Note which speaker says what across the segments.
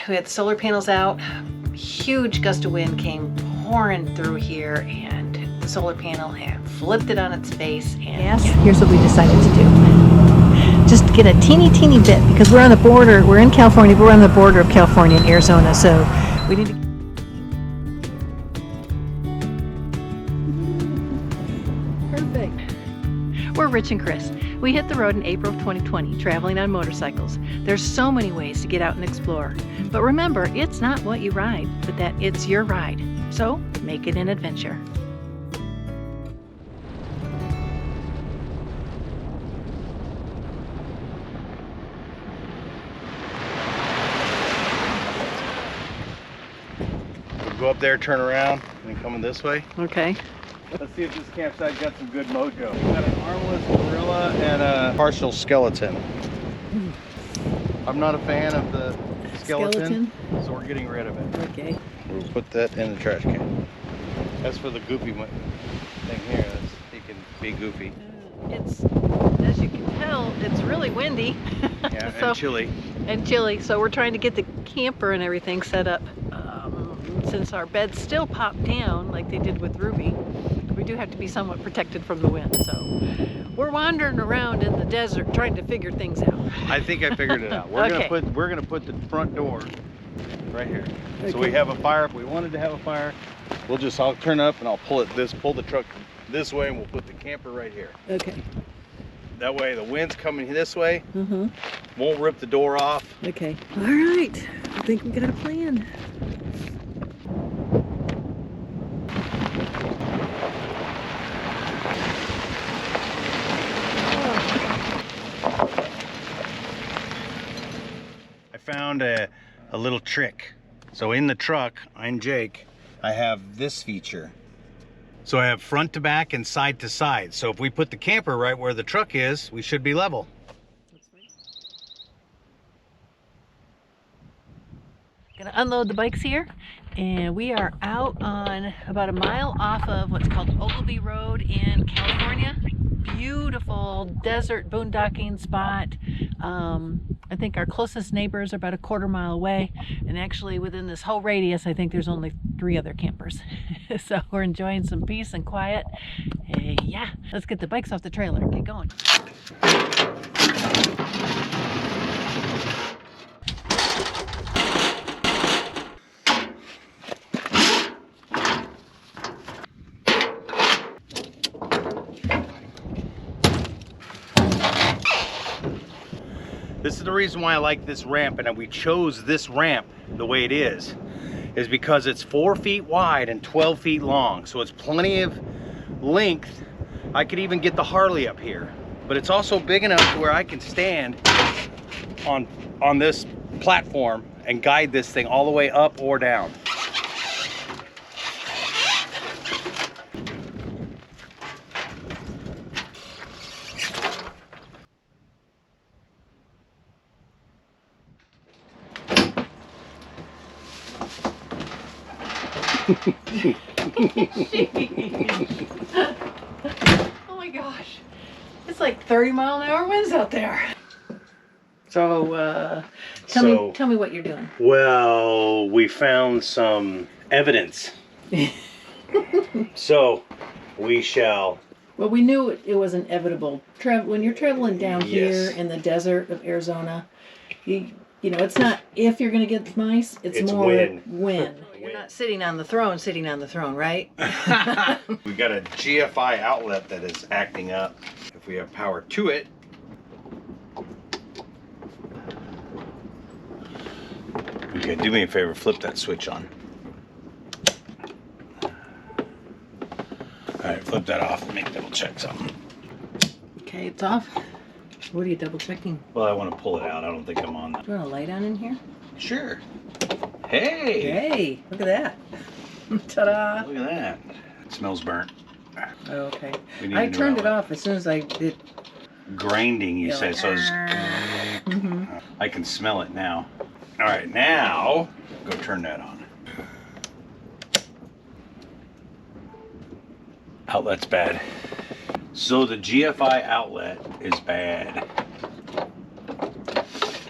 Speaker 1: We had the solar panels out. Huge gust of wind came pouring through here, and the solar panel had flipped it on its face. And yes, here's what we decided to do. Just get a teeny bit, because we're on the border. We're in California, but we're on the border of California and Arizona, so we need to. We're Rich and Chris. We hit the road in April of 2020, traveling on motorcycles. There's so many ways to get out and explore. But remember, it's not what you ride, but that it's your ride. So make it an adventure.
Speaker 2: We'll go up there, turn around, and then coming this way.
Speaker 1: Okay.
Speaker 2: Let's see if this campsite got some good mojo. We got an armless gorilla and a partial skeleton. I'm not a fan of the skeleton, so we're getting rid of it.
Speaker 1: Okay.
Speaker 2: We'll put that in the trash can. That's for the goofy thing here. He can be goofy.
Speaker 1: It's, as you can tell, it's really windy.
Speaker 2: Yeah,
Speaker 1: so,
Speaker 2: and chilly.
Speaker 1: And chilly, so we're trying to get the camper and everything set up. Since our beds still pop down like they did with Ruby, we do have to be somewhat protected from the wind. So we're wandering around in the desert trying to figure things out.
Speaker 2: I think I figured it out. We're
Speaker 1: Okay.
Speaker 2: gonna put the front door right here.
Speaker 1: Okay.
Speaker 2: So we have a fire. If we wanted to have a fire, I'll turn up and I'll pull the truck this way, and we'll put the camper right here.
Speaker 1: Okay.
Speaker 2: That way the wind's coming this way, won't rip the door off.
Speaker 1: Okay. All right. I think we got a plan.
Speaker 2: I found a little trick. So in the truck, I'm Jake, I have this feature. So I have front to back and side to side. So if we put the camper right where the truck is, we should be level.
Speaker 1: Gonna unload the bikes here, and we are out on about a mile off of what's called Ogilvy Road in California. Beautiful desert boondocking spot. I think our closest neighbors are about a quarter mile away, and actually within this whole radius I think there's only 3 other campers. So we're enjoying some peace and quiet. Hey, yeah, let's get the bikes off the trailer and get going.
Speaker 2: This is the reason why I like this ramp, and we chose this ramp the way it is because it's 4 feet wide and 12 feet long. So it's plenty of length. I could even get the Harley up here, but it's also big enough to where I can stand on this platform and guide this thing all the way up or down.
Speaker 1: Oh my gosh, it's like 30-mile-an-hour winds out there. So tell me what you're doing.
Speaker 2: Well, we found some evidence. So we shall.
Speaker 1: Well, we knew it was inevitable. When you're traveling down here in the desert of Arizona, you know, it's not if you're going to get mice, it's more when. You're not sitting on the throne, right?
Speaker 2: We got a GFI outlet that is acting up. If we have power to it. Okay, do me a favor, flip that switch on. All right, flip that off. Let me double check something.
Speaker 1: Okay, it's off. What are you double checking?
Speaker 2: Well, I want to pull it out. I don't think I'm on that.
Speaker 1: Do you want a light on in here?
Speaker 2: Sure. Hey!
Speaker 1: Hey, look at that. Ta-da!
Speaker 2: Look at that. It smells burnt.
Speaker 1: Oh, okay.
Speaker 2: I
Speaker 1: turned it off as soon as I did.
Speaker 2: Grinding, you said, so it's... I can smell it now. All right, now, go turn that on. Outlet's bad. So the GFI outlet is bad.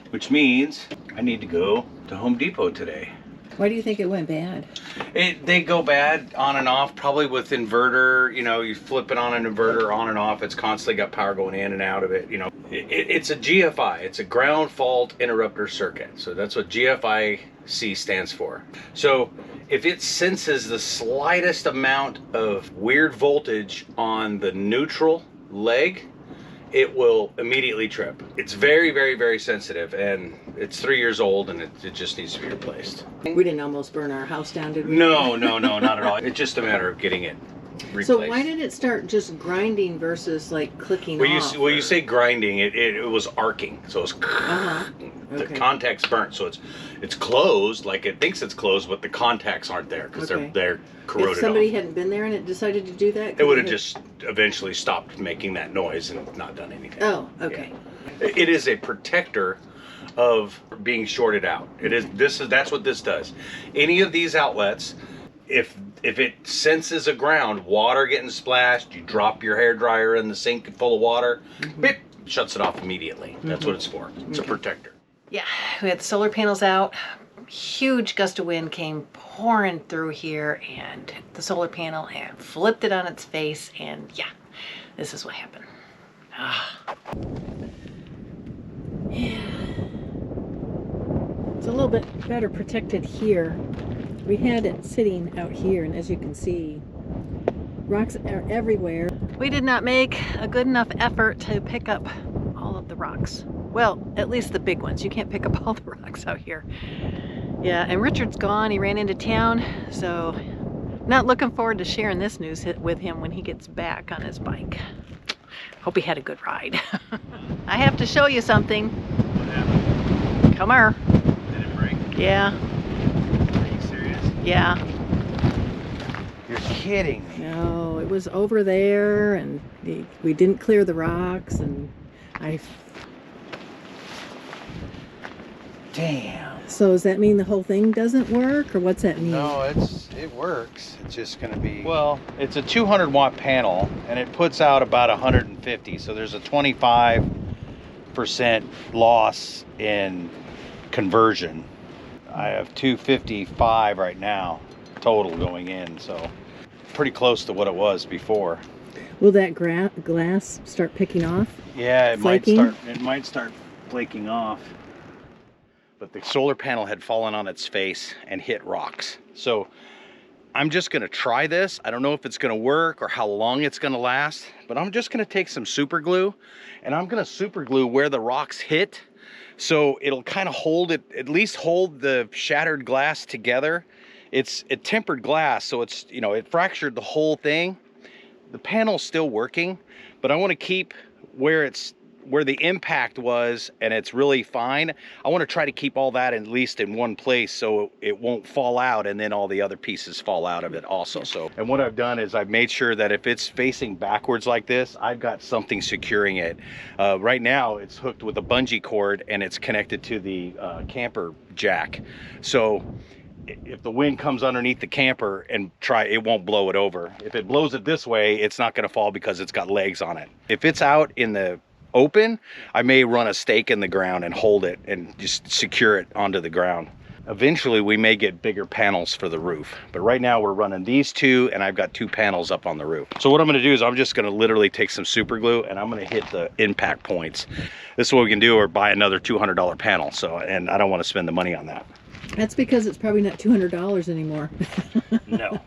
Speaker 2: Which means I need to go to Home Depot today.
Speaker 1: Why do you think it went bad?
Speaker 2: They go bad on and off, probably with inverter. You know, you flip it on an inverter on and off. It's constantly got power going in and out of it. You know, it's a GFI. It's a ground fault interrupter circuit. So that's what GFIC stands for. So if it senses the slightest amount of weird voltage on the neutral leg, it will immediately trip. It's very, very, very sensitive, and it's 3 years old, and it just needs to be replaced.
Speaker 1: We didn't almost burn our house down, did we?
Speaker 2: No, not at all. It's just a matter of getting it replaced.
Speaker 1: So why did it start just grinding versus like clicking off?
Speaker 2: Well, you say grinding, it was arcing, so it's the contacts burnt, so it's closed, like it thinks it's closed, but the contacts aren't there because they're corroded.
Speaker 1: If somebody hadn't been there and it decided to do that,
Speaker 2: it would have just eventually stopped making that noise and not done anything.
Speaker 1: Oh, okay.
Speaker 2: Yeah. It is a protector of being shorted out. That's what this does. Any of these outlets, if it senses a ground, water getting splashed, you drop your hairdryer in the sink full of water, beep, shuts it off immediately. That's what it's for. It's a protector. Yeah, we had the solar panels out. Huge gust of wind came pouring through here, and the solar panel and flipped it on its face, and yeah, this is what happened.
Speaker 1: Yeah. It's a little bit better protected here. We had it sitting out here, and as you can see, rocks are everywhere. We did not make a good enough effort to pick up all of the rocks. Well, at least the big ones. You can't pick up all the rocks out here. Yeah, and Richard's gone. He ran into town, so not looking forward to sharing this news with him when he gets back on his bike. Hope he had a good ride. I have to show you something.
Speaker 2: What happened?
Speaker 1: Come here.
Speaker 2: Did it break?
Speaker 1: Yeah.
Speaker 2: Are you serious?
Speaker 1: Yeah.
Speaker 2: You're kidding me.
Speaker 1: No, it was over there, and we didn't clear the rocks, and
Speaker 2: Damn.
Speaker 1: So does that mean the whole thing doesn't work, or what's that mean?
Speaker 2: No, it works. It's just going to be... Well, it's a 200 watt panel, and it puts out about 150. So there's a 25% loss in conversion. I have 255 right now total going in, so pretty close to what it was before.
Speaker 1: Will that glass start picking off?
Speaker 2: Yeah, it
Speaker 1: Flaking?
Speaker 2: might start flaking off. But the solar panel had fallen on its face and hit rocks. So I'm just gonna try this. I don't know if it's gonna work or how long it's gonna last, but I'm just gonna take some super glue, and I'm gonna super glue where the rocks hit, so it'll kind of hold it, at least hold the shattered glass together. It's a tempered glass, so it's, you know, it fractured the whole thing. The panel's still working, but I want to keep where the impact was, and it's really fine. I want to try to keep all that at least in one place so it won't fall out, and then all the other pieces fall out of it also. So, and what I've done is I've made sure that if it's facing backwards like this, I've got something securing it. Right now it's hooked with a bungee cord, and it's connected to the camper jack. So if the wind comes underneath the camper and it won't blow it over. If it blows it this way, it's not going to fall because it's got legs on it. If it's out in the open, I may run a stake in the ground and hold it and just secure it onto the ground. Eventually we may get bigger panels for the roof, but right now we're running these two, and I've got 2 panels up on the roof. So what I'm going to do is I'm just going to literally take some super glue, and I'm going to hit the impact points. This is what we can do, or buy another $200 panel. So, and I don't want to spend the money on that.
Speaker 1: That's because it's probably not $200 anymore.
Speaker 2: No.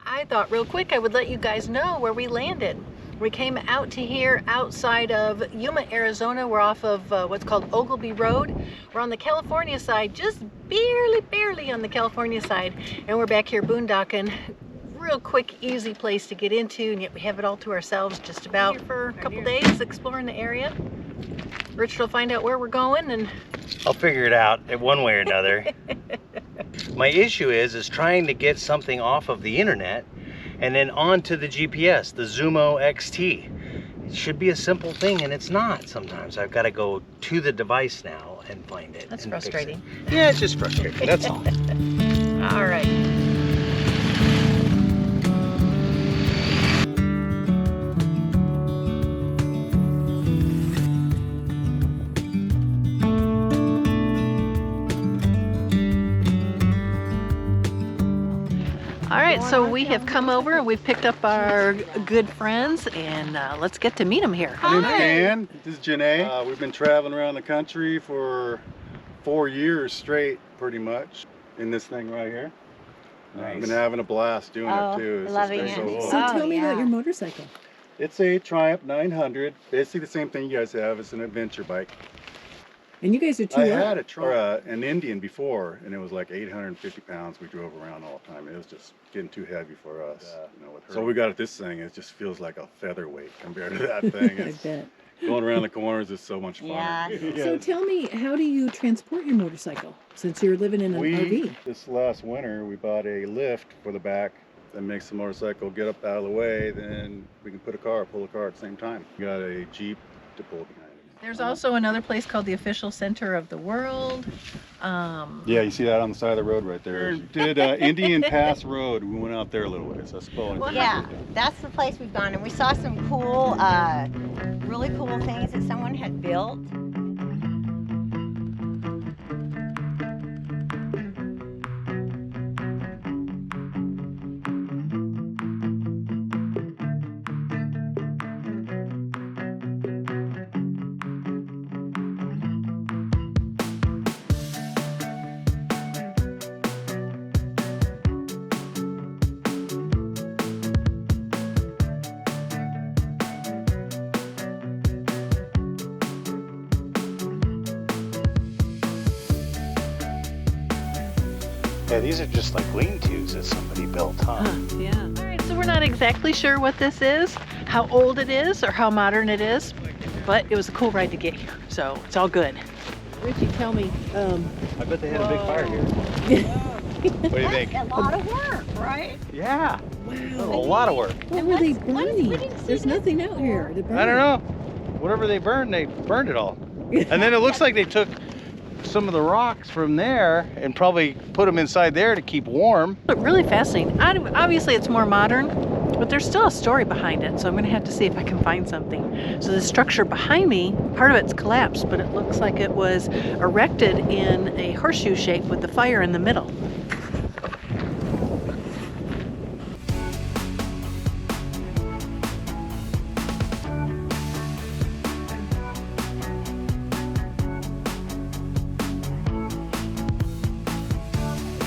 Speaker 1: I thought real quick I would let you guys know where we landed. We came out to here outside of Yuma, Arizona. We're off of what's called Ogilvy Road. We're on the California side, just barely on the California side. And we're back here boondocking. Real quick, easy place to get into, and yet we have it all to ourselves just about. Here for a couple days exploring the area. Richard will find out where we're going, and
Speaker 2: I'll figure it out in one way or another. My issue is trying to get something off of the internet and then onto the GPS, the Zumo XT. It should be a simple thing, and it's not. Sometimes I've got to go to the device now and find it.
Speaker 1: That's frustrating.
Speaker 2: Yeah, it's just frustrating. That's all.
Speaker 1: All right. right, so we have come over and we've picked up our good friends, and let's get to meet them here.
Speaker 3: My name's Dan. This is Janae. We've been traveling around the country for 4 years straight, pretty much, in this thing right here.
Speaker 2: Nice.
Speaker 3: I've been having a blast doing it too. It's
Speaker 4: loving
Speaker 3: just been
Speaker 4: it.
Speaker 3: so
Speaker 5: So
Speaker 3: fun.
Speaker 5: tell me about your motorcycle.
Speaker 3: It's a Triumph 900. Basically the same thing you guys have. It's an adventure bike.
Speaker 5: And you guys are two
Speaker 3: I
Speaker 5: up.
Speaker 3: had an Indian before, and it was like 850 pounds. We drove around all the time. It was just getting too heavy for us. You know, so we got this thing. It just feels like a featherweight compared to that thing.
Speaker 5: I
Speaker 3: It's,
Speaker 5: bet.
Speaker 3: going around the corners is so much fun.
Speaker 4: Yeah.
Speaker 5: So tell me, how do you transport your motorcycle since you're living in an RV?
Speaker 3: This last winter, we bought a lift for the back that makes the motorcycle get up out of the way. Then we can pull a car at the same time. We got a Jeep to pull behind it.
Speaker 1: There's also another place called the Official Center of the World.
Speaker 3: Yeah, you see that on the side of the road right there. Did Indian Pass Road. We went out there a little ways. That's probably
Speaker 4: Yeah, that's the place we've gone, and we saw some cool, really cool things that someone had built.
Speaker 2: Yeah, these are just like lean-tos that somebody built, huh?
Speaker 1: Yeah. All right, so we're not exactly sure what this is, how old it is, or how modern it is, but it was a cool ride to get here, so it's all good.
Speaker 5: Richie, tell me.
Speaker 2: I bet they had a big fire here. What do you think?
Speaker 4: That's a lot of work, right?
Speaker 2: Yeah,
Speaker 5: Wow.
Speaker 2: a lot of work.
Speaker 5: What were they
Speaker 4: what is-
Speaker 5: burning?
Speaker 4: we didn't see
Speaker 5: There's
Speaker 4: that.
Speaker 5: nothing out here to burn.
Speaker 2: I don't know. Whatever they burned it all. And then it looks like they took some of the rocks from there and probably put them inside there to keep warm.
Speaker 1: But really fascinating. Obviously it's more modern, but there's still a story behind it, so I'm gonna have to see if I can find something. So the structure behind me, part of it's collapsed, but it looks like it was erected in a horseshoe shape with the fire in the middle.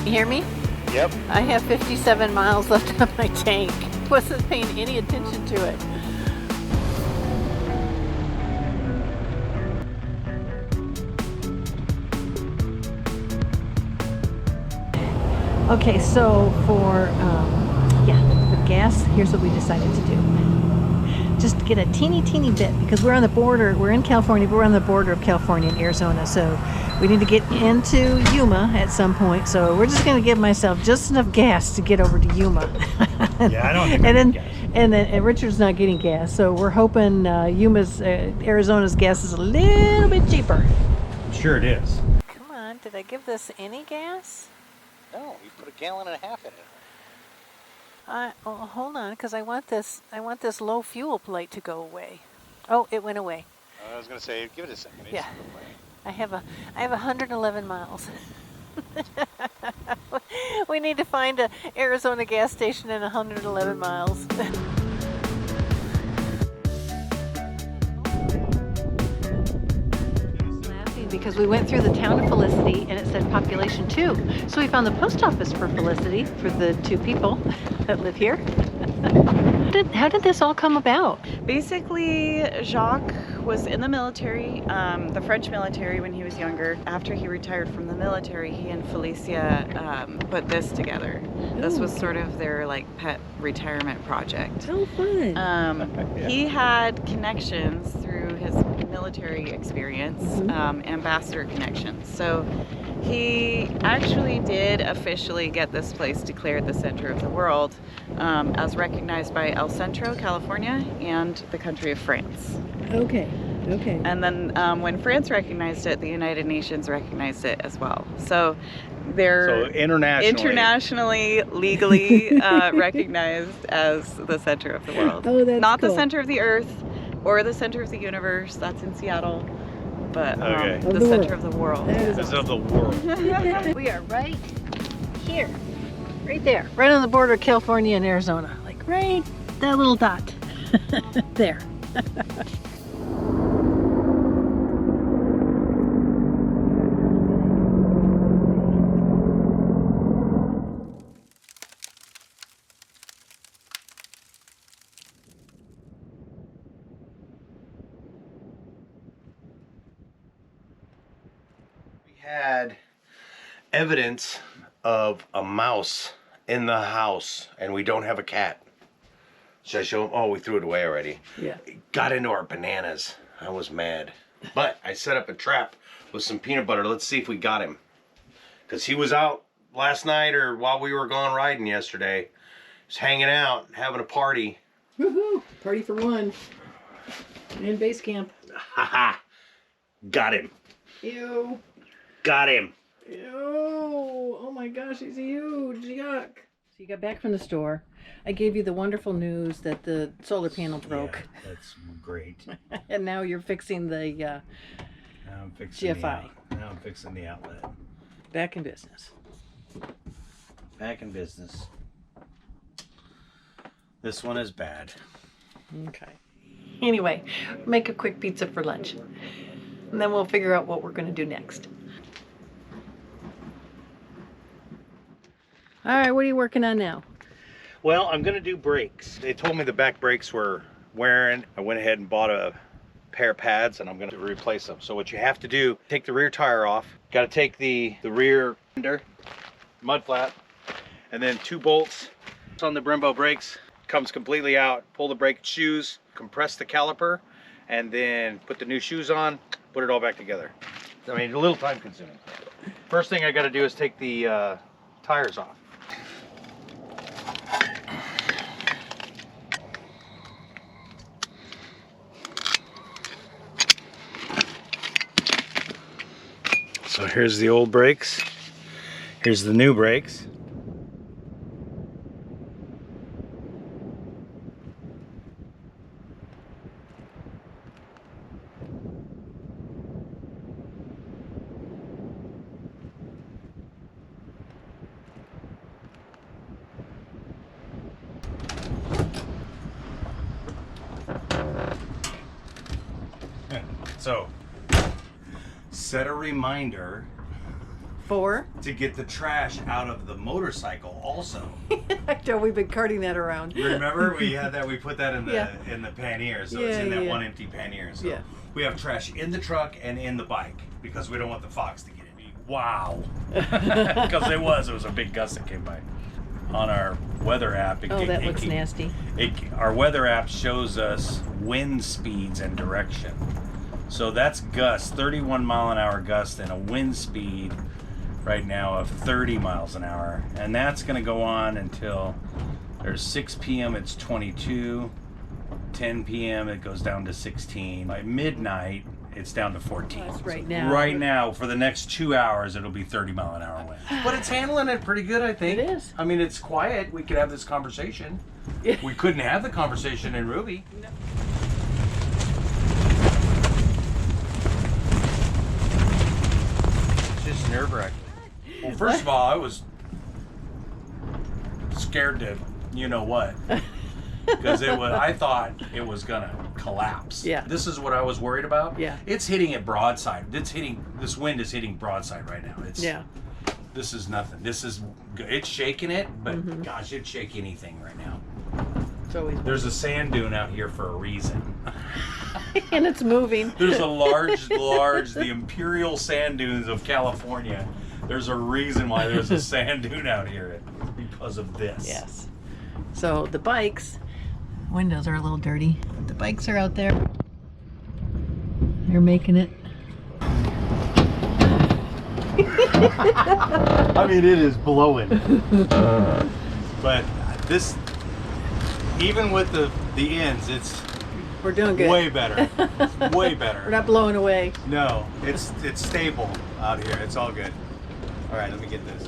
Speaker 1: You hear me?
Speaker 2: Yep.
Speaker 1: I have 57 miles left on my tank. Wasn't paying any attention to it. Okay, so for with gas, here's what we decided to do. Just get a teeny bit, because we're on the border. We're in California, but we're on the border of California and Arizona, so we need to get into Yuma at some point. So we're just going to give myself just enough gas to get over to Yuma.
Speaker 2: Yeah, I don't think
Speaker 1: and then Richard's not getting gas, so we're hoping Arizona's gas is a little bit cheaper.
Speaker 2: Sure it is.
Speaker 1: Come on, did I give this any gas?
Speaker 2: No, you put 1.5 gallons in it.
Speaker 1: Hold on, because I want this low fuel plate to go away. Oh, it went away.
Speaker 2: I was gonna say, give it a second.
Speaker 1: Yeah. I have 111 miles. We need to find a Arizona gas station in 111 miles. Laughing because we went through the town of Felicity and it said population 2. So we found the post office for Felicity for the 2 people that live here. How did this all come about?
Speaker 6: Basically, Jacques was in the military, the French military when he was younger. After he retired from the military, he and Felicia put this together. This was sort of their like pet retirement project.
Speaker 5: How fun.
Speaker 6: He had connections through his military experience, ambassador connections. So he actually did officially get this place declared the center of the world, as recognized by El Centro, California, and the country of France.
Speaker 5: Okay.
Speaker 6: And then when France recognized it, the United Nations recognized it as well. So they're internationally, legally recognized as the center of the world.
Speaker 5: Oh, that's
Speaker 6: Not
Speaker 5: cool.
Speaker 6: the center of the earth or the center of the universe. That's in Seattle. But
Speaker 2: Okay.
Speaker 6: the center of the world.
Speaker 5: That is
Speaker 2: This is of the world.
Speaker 1: We are right here. Right there, right on the border of California and Arizona. Like right, that little dot. There.
Speaker 2: Had evidence of a mouse in the house and we don't have a cat. Should I show him? Oh, we threw it away already.
Speaker 1: Yeah.
Speaker 2: It got into our bananas. I was mad. But I set up a trap with some peanut butter. Let's see if we got him. Because he was out last night or while we were gone riding yesterday. He's hanging out, having a party.
Speaker 5: Woohoo! Party for one. In base camp.
Speaker 2: Haha. Got him.
Speaker 5: Ew.
Speaker 2: Got him.
Speaker 5: Ew. Oh my gosh, he's huge. Yuck. So you got back from the store. I gave you the wonderful news that the solar panel broke.
Speaker 2: Yeah, that's great.
Speaker 5: And now you're fixing the
Speaker 2: Now I'm fixing
Speaker 5: GFI.
Speaker 2: Now I'm fixing the outlet.
Speaker 5: Back in business.
Speaker 2: Back in business. This one is bad.
Speaker 5: Okay.
Speaker 1: Anyway, make a quick pizza for lunch. And then we'll figure out what we're going to do next. All right, what are you working on now?
Speaker 2: Well, I'm gonna do brakes. They told me the back brakes were wearing. I went ahead and bought a pair of pads and I'm gonna replace them. So what you have to do, take the rear tire off. Gotta take the rear fender, mud flat, and then 2 bolts on the Brembo brakes. Comes completely out. Pull the brake shoes, compress the caliper, and then put the new shoes on, put it all back together. I mean, a little time consuming. First thing I gotta do is take the tires off. So here's the old brakes. Here's the new brakes. So, set a reminder
Speaker 1: For?
Speaker 2: to get the trash out of the motorcycle also.
Speaker 1: I know we've been carting that around.
Speaker 2: Remember we had that, we put that in the
Speaker 1: Yeah.
Speaker 2: pannier, so it's in
Speaker 1: Yeah,
Speaker 2: that
Speaker 1: yeah.
Speaker 2: one empty pannier. So
Speaker 1: Yeah.
Speaker 2: we have trash in the truck and in the bike because we don't want the fox to get it. Wow. Because it was a big gust that came by. On our weather app,
Speaker 1: Oh, that looks nasty.
Speaker 2: Our weather app shows us wind speeds and direction. So that's gusts, 31 mile an hour gust and a wind speed right now of 30 miles an hour. And that's gonna go on until there's 6 p.m. it's 22, 10 p.m. it goes down to 16. By midnight, it's down to 14.
Speaker 1: That's right now.
Speaker 2: Right now, for the next 2 hours, it'll be 30 mile an hour wind. But it's handling it pretty good, I think.
Speaker 1: It is.
Speaker 2: I mean, it's quiet. We could have this conversation.
Speaker 1: Yeah.
Speaker 2: We couldn't have the conversation in Ruby.
Speaker 1: No.
Speaker 2: It's just nerve-wracking. Well, first of all, I was scared to, you know what, because I thought it was gonna collapse.
Speaker 1: Yeah.
Speaker 2: This is what I was worried about.
Speaker 1: Yeah.
Speaker 2: It's hitting it broadside. This wind is hitting broadside right now.
Speaker 1: Yeah.
Speaker 2: This is nothing. It's shaking it, but
Speaker 1: Mm-hmm.
Speaker 2: gosh, it'd shake anything right now.
Speaker 1: It's always
Speaker 2: There's a sand dune out here for a reason.
Speaker 1: and it's moving.
Speaker 2: There's a large, the imperial sand dunes of California. There's a reason why there's a sand dune out here, because of this.
Speaker 1: Yes. So the bikes, windows are a little dirty. The bikes are out there. They're making it.
Speaker 2: I mean, it is blowing. But this, even with the ends, it's
Speaker 1: We're doing good.
Speaker 2: way better. Way better.
Speaker 1: We're not blowing away.
Speaker 2: No, it's stable out here. It's all good. All right, let me get this.